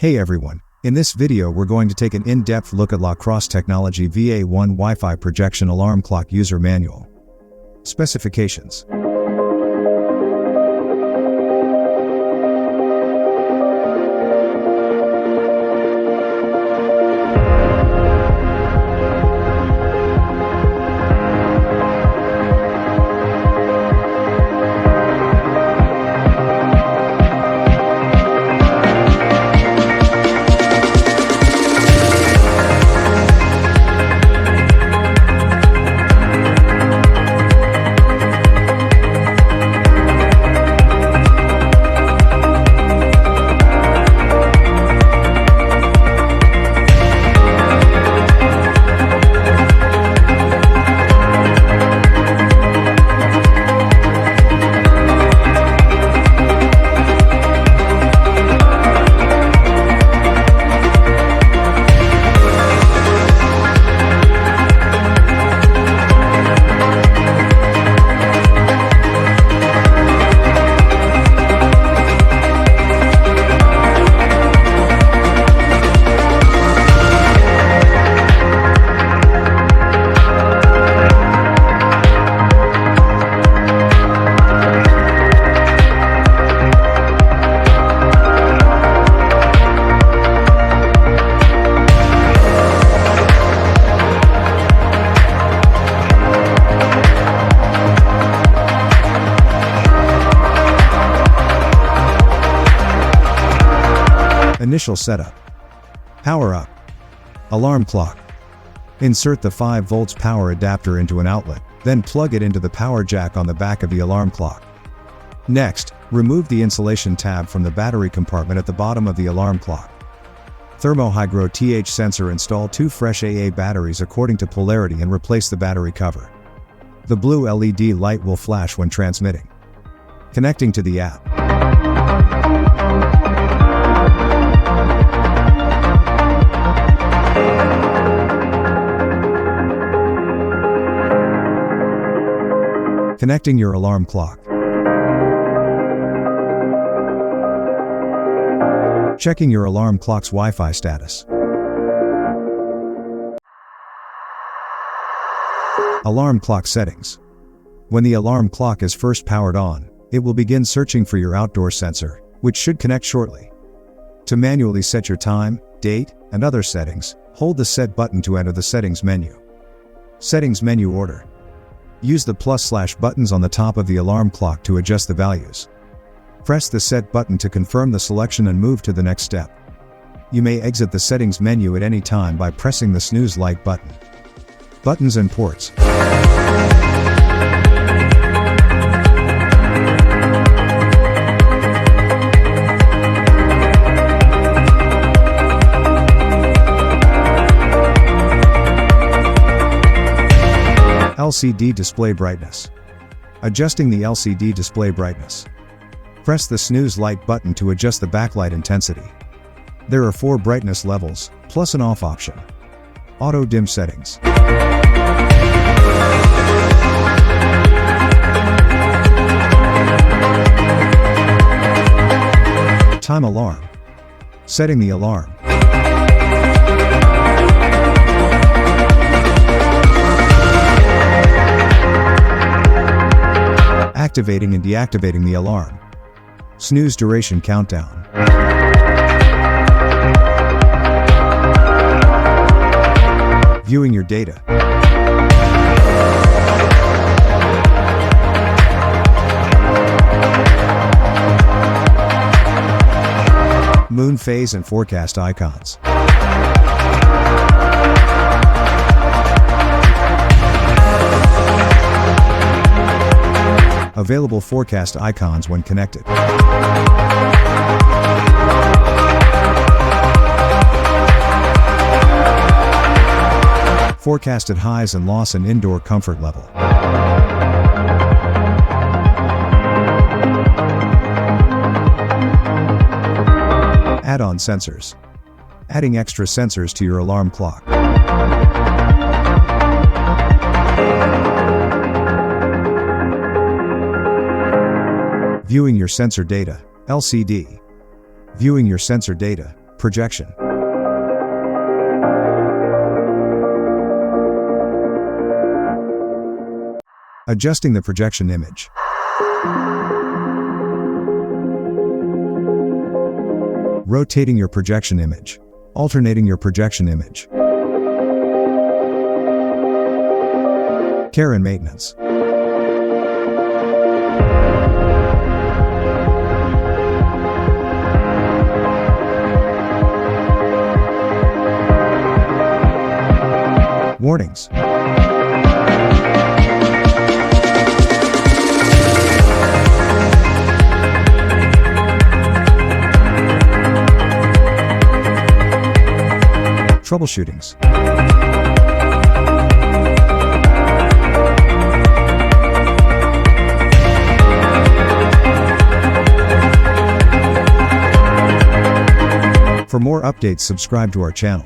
Hey everyone, in this video we're going to take an in-depth look at Crosse Technology VA1 Wi-Fi Projection Alarm Clock User Manual. Specifications. Initial setup. Power up. Alarm clock. Insert the 5 volts power adapter into an outlet, then plug it into the power jack on the back of the alarm clock. Next, remove the insulation tab from the battery compartment at the bottom of the alarm clock. Thermo-Hygro TH sensor. Install 2 fresh AA batteries according to polarity and replace the battery cover. The blue LED light will flash when transmitting. Connecting to the app. Connecting your alarm clock. Checking your alarm clock's Wi-Fi status. Alarm clock settings. When the alarm clock is first powered on, it will begin searching for your outdoor sensor, which should connect shortly. To manually set your time, date, and other settings, hold the Set button to enter the Settings menu. Settings menu order. Use the +/ buttons on the top of the alarm clock to adjust the values. Press the Set button to confirm the selection and move to the next step. You may exit the Settings menu at any time by pressing the snooze light button. Buttons and ports. LCD display brightness. Adjusting the LCD display brightness. Press the snooze light button to adjust the backlight intensity. There are 4 brightness levels, plus an off option. Auto dim settings. Time alarm. Setting the alarm. Activating and deactivating the alarm. Snooze duration countdown. Viewing your data. Moon phase and forecast icons. Available forecast icons when connected. Forecasted highs and loss and indoor comfort level. Add-on sensors. Adding extra sensors to your alarm clock. Viewing your sensor data, LCD. Viewing your sensor data, Projection. Adjusting the projection image. Rotating your projection image. Alternating your projection image. Care and maintenance. Warnings. Troubleshootings. For more updates, subscribe to our channel.